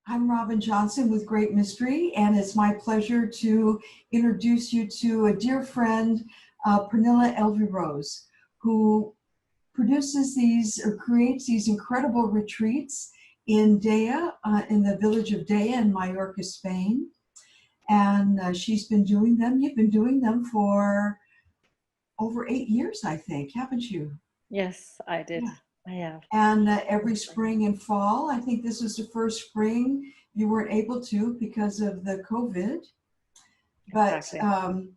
I'm Robin Johnson with Great Mystery, and it's my pleasure to introduce you to a dear friend, Pernille Elvirose, who produces these or creates these incredible retreats in Deia, in the village of Deia in Mallorca, Spain. And she's been doing them. You've been doing them for over 8 years, I think, haven't you? Yes, I did. Yeah. I have. And every spring and fall, I think this was the first spring you weren't able to because of the COVID. But Exactly.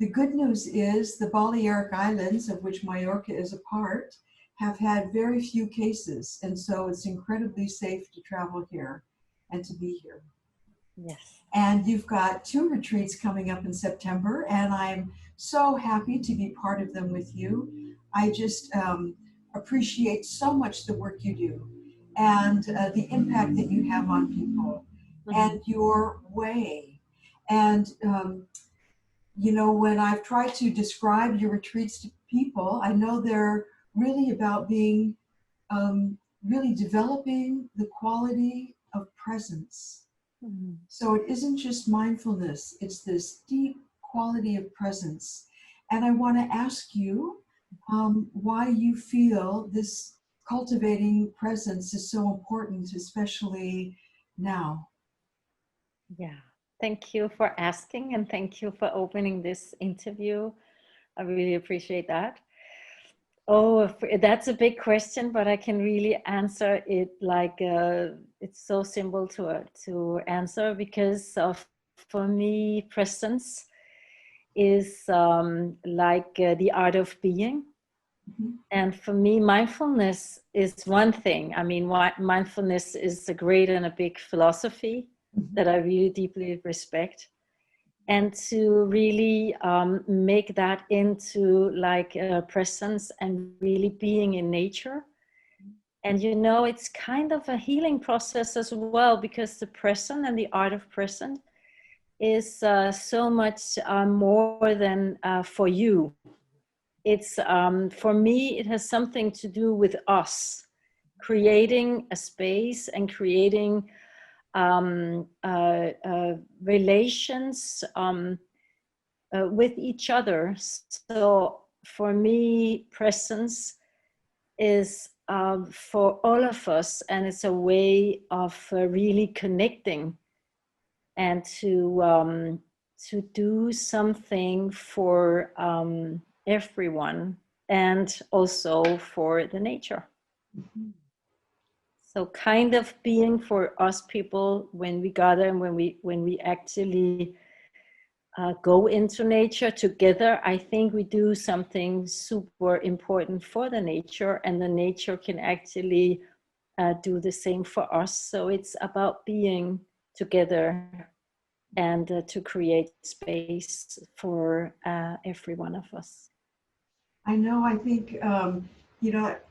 the good news is the Balearic Islands, of which Mallorca is a part, have had very few cases. And so it's incredibly safe to travel here and to be here. Yes. And you've got 2 retreats coming up in September, and I'm so happy to be part of them with you. I just appreciate so much the work you do and the impact that you have on people and your way. And, when I've tried to describe your retreats to people, I know they're really about being, really developing the quality of presence. So it isn't just mindfulness, it's this deep quality of presence. And I want to ask you why you feel this cultivating presence is so important, especially now. Yeah. Thank you for asking, and thank you for opening this interview. I really appreciate that. Oh, that's a big question, but I can really answer it like it's so simple to answer because for me, presence is like the art of being. And for me, mindfulness is one thing. I mean, mindfulness is a great and a big philosophy that I really deeply respect. And to really make that into like a presence and really being in nature. And it's kind of a healing process as well, because the present and the art of present is so much more than for you. It's for me, it has something to do with us creating a space and creating relations with each other. So for me, presence is for all of us, and it's a way of really connecting and to do something for everyone and also for the nature. So kind of being for us people when we gather and when we actually go into nature together, I think we do something super important for the nature, and the nature can actually do the same for us. So it's about being together and to create space for every one of us. I know, I think,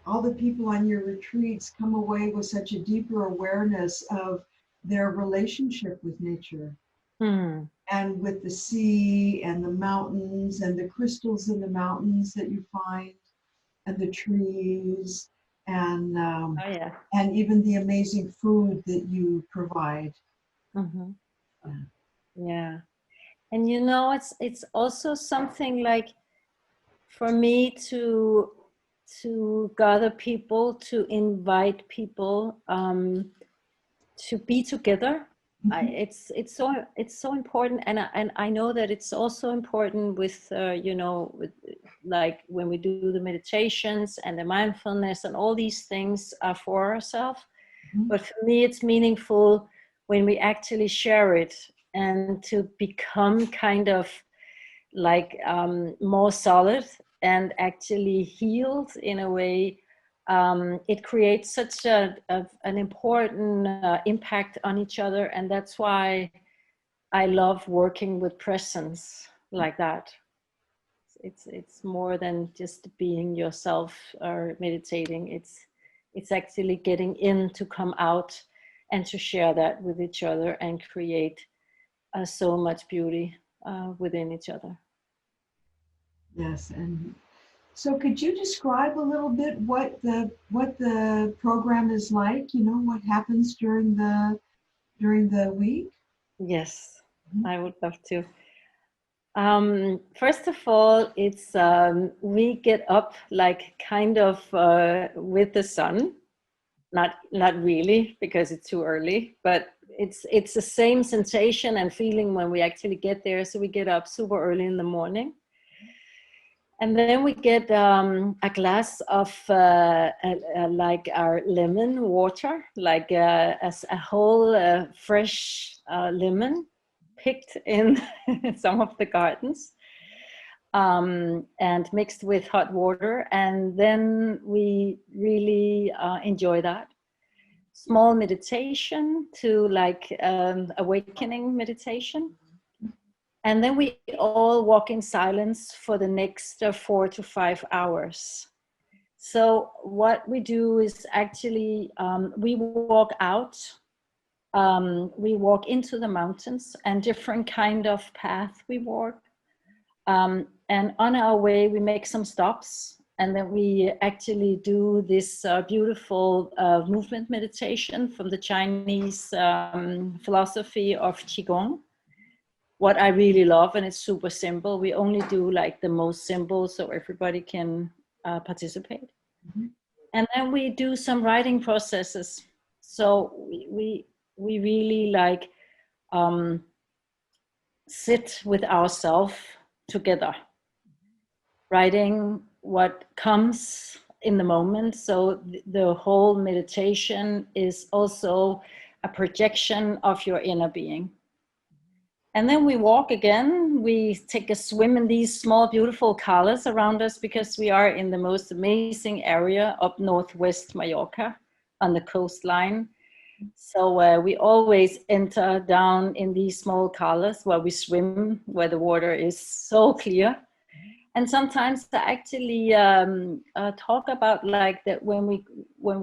all the people on your retreats come away with such a deeper awareness of their relationship with nature. And with the sea and the mountains and the crystals in the mountains that you find and the trees and and even the amazing food that you provide. Yeah. And it's also something like for me to gather people, to invite people to be together. It's so important, and I know that it's also important with with like when we do the meditations and the mindfulness and all these things are for ourselves. But for me, it's meaningful when we actually share it and to become kind of like more solid and actually healed in a way. It creates such an important impact on each other, and that's why I love working with presence like that. It's more than just being yourself or meditating. It's actually getting in to come out and to share that with each other and create so much beauty within each other. Yes, and so could you describe a little bit what the program is like? What happens during the during the week? Yes, Mhm. I would love to. First of all, it's we get up like kind of with the sun. Not really, because it's too early, but it's the same sensation and feeling when we actually get there. So we get up super early in the morning, and then we get a glass of like our lemon water, like a whole fresh lemon picked in some of the gardens, and mixed with hot water. And then we really enjoy that. Small meditation to like awakening meditation. And then we all walk in silence for the next 4 to 5 hours. So what we do is actually we walk out, we walk into the mountains, and different kind of path we walk. And on our way, we make some stops, and then we actually do this beautiful movement meditation from the Chinese philosophy of Qigong. What I really love, and it's super simple. We only do like the most simple, so everybody can participate. Mhm. And then we do some writing processes. So we really like sit with ourselves together, writing what comes in the moment. So the whole meditation is also a projection of your inner being. And then we walk again. We take a swim in these small, beautiful colors around us, because we are in the most amazing area up northwest Mallorca on the coastline. So we always enter down in these small colors where we swim, where the water is so clear. And sometimes I actually talk about like that when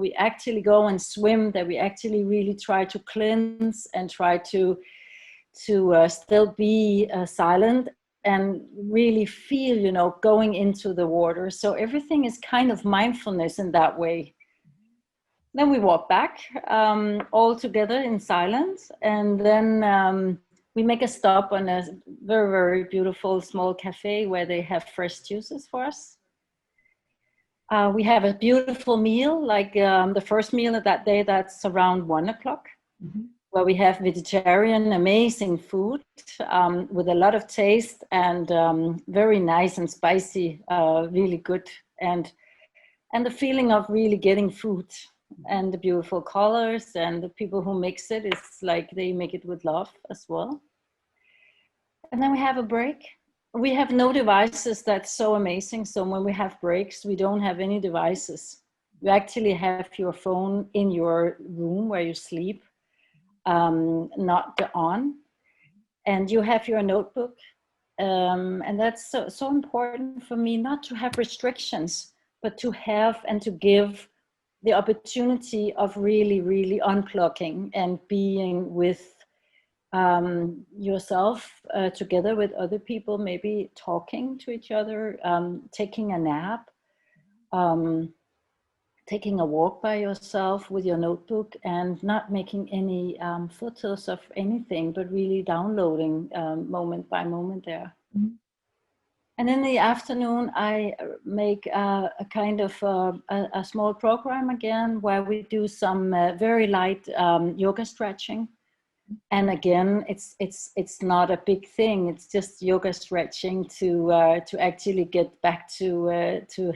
we actually go and swim, that we actually really try to cleanse and try to still be silent and really feel, you know, going into the water. So everything is kind of mindfulness in that way. Then we walk back all together in silence, and then we make a stop on a very, very beautiful small cafe where they have fresh juices for us. We have a beautiful meal, like the first meal of that day, that's around 1 o'clock, where we have vegetarian, amazing food with a lot of taste and very nice and spicy, really good. And the feeling of really getting food and the beautiful colors, and the people who mix it, it's like they make it with love as well. And then we have a break. We have no devices. That's so amazing. So when we have breaks, we don't have any devices. You actually have your phone in your room where you sleep, not on, and you have your notebook. And that's so important for me, not to have restrictions, but to have and to give the opportunity of really, really unplugging and being with yourself together with other people, maybe talking to each other, taking a nap, taking a walk by yourself with your notebook, and not making any photos of anything, but really downloading moment by moment there. Mhm. And in the afternoon, I make a kind of a small program again, where we do some very light yoga stretching. And again, it's not a big thing. It's just yoga stretching to actually get back to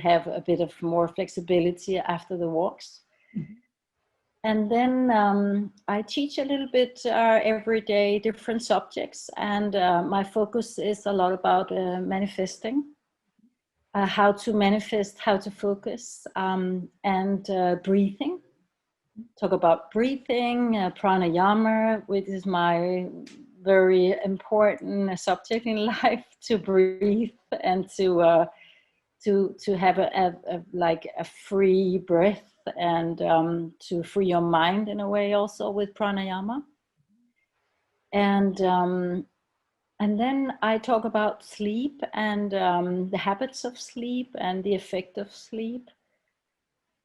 have a bit of more flexibility after the walks. Mhm. And then I teach a little bit every day, different subjects, and my focus is a lot about manifesting. How to manifest, how to focus, and breathing. Talk about breathing, pranayama, which is my very important subject in life, to breathe and to have like a free breath, and to free your mind in a way also with pranayama. And then I talk about sleep and the habits of sleep and the effect of sleep.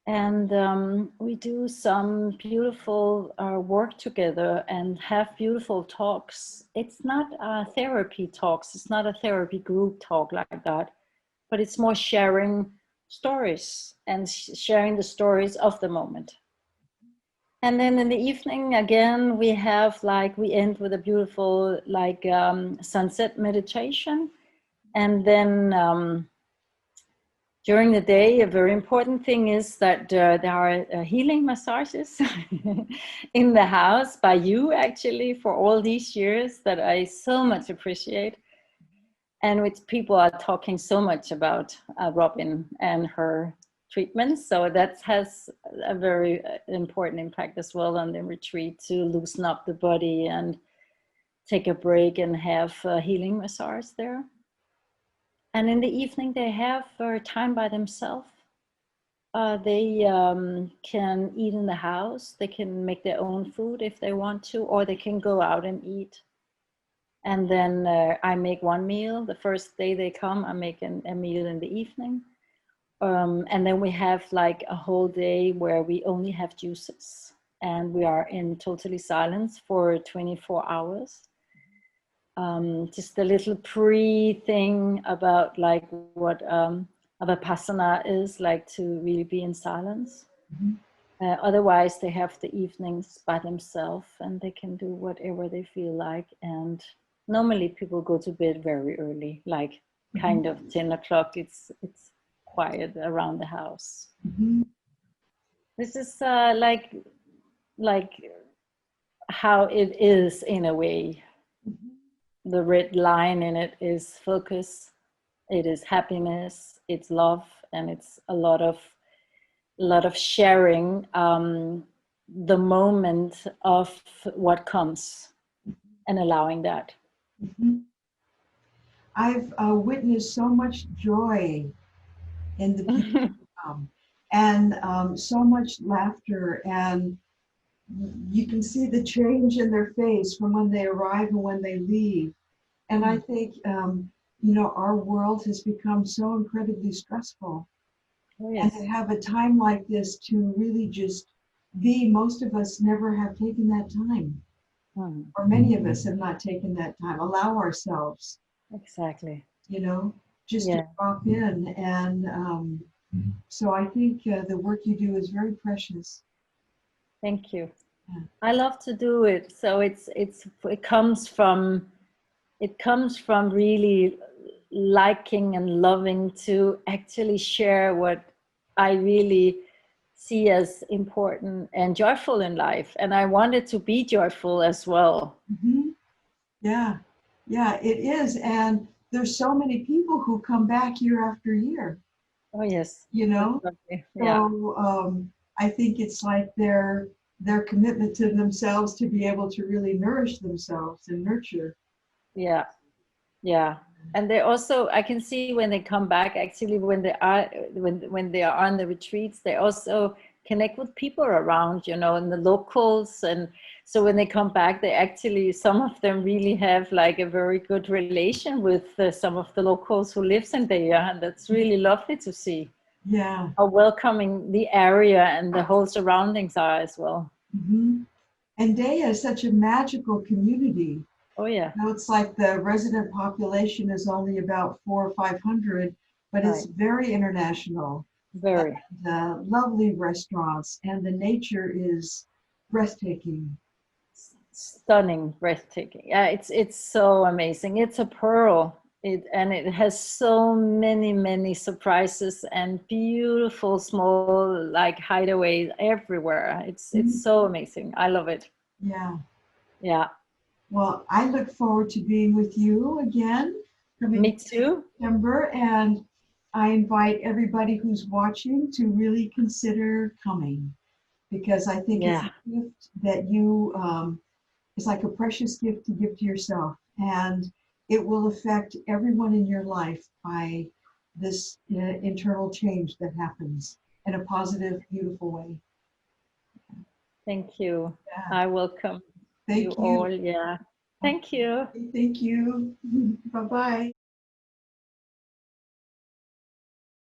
And we do some beautiful work together and have beautiful talks. It's not therapy talks, it's not a therapy group talk like that, but it's more sharing stories and sharing the stories of the moment. And then in the evening, again, we have we end with a beautiful sunset meditation. And then during the day, a very important thing is that there are healing massages in the house by you, actually, for all these years that I so much appreciate. And which people are talking so much about Robin and her treatments. So that has a very important impact as well on the retreat, to loosen up the body and take a break and have a healing massage there. And in the evening, they have time by themselves. They can eat in the house. They can make their own food if they want to, or they can go out and eat. And then I make one meal. The first day they come, I make a meal in the evening. And then we have like a whole day where we only have juices. And we are in totally silence for 24 hours. Just a little pre-thing about like what Vipassana is like, to really be in silence. Mm-hmm. Otherwise, they have the evenings by themselves and they can do whatever they feel like. And normally people go to bed very early, like kind of 10 o'clock. It's quiet around the house. Mm-hmm. This is like how it is in a way. Mm-hmm. The red line in it is focus, it is happiness, it's love, and it's a lot of sharing the moment of what comes and allowing that. Mm-hmm. I've witnessed so much joy in the people who come, and so much laughter, and you can see the change in their face from when they arrive and when they leave. And I think, our world has become so incredibly stressful. Oh, And yes. to have a time like this to really just be, most of us never have taken that time, or many of us have not taken that time, allow ourselves, Exactly. just to Yeah. drop in. And so I think the work you do is very precious. Thank you. Yeah. I love to do it. So it comes from really liking and loving to actually share what I really see as important and joyful in life. And I wanted to be joyful as well. Mm-hmm. Yeah, yeah, it is. And there's so many people who come back year after year, Oh, yes. you That's know? lovely. Yeah. So I think it's like their commitment to themselves to be able to really nourish themselves and nurture. Yeah. Yeah. And they also, I can see when they come back, actually, when they are on the retreats, they also connect with people around, and the locals. And so when they come back, they actually, some of them really have like a very good relation with some of the locals who lives in there. And that's really lovely to see Yeah. how welcoming the area and the whole surroundings are as well. Hmm. And Deia is such a magical community. Oh, yeah. It's like the resident population is only about 400 or 500, but it's Right. very international. Very. The lovely restaurants, and the nature is breathtaking. Stunning, breathtaking. Yeah, it's so amazing. It's a pearl. It has so many surprises and beautiful small like hideaways everywhere. It's Mhm. so amazing. I love it. Yeah. Yeah, Well, I look forward to being with you again coming me too. September, and I invite everybody who's watching to really consider coming, because I think it's Yeah, a gift that it's like a precious gift to give to yourself, and it will affect everyone in your life by this internal change that happens in a positive, beautiful way. thank you. Yeah. I welcome you Thank you. all. Yeah, thank you. Thank you. Bye bye.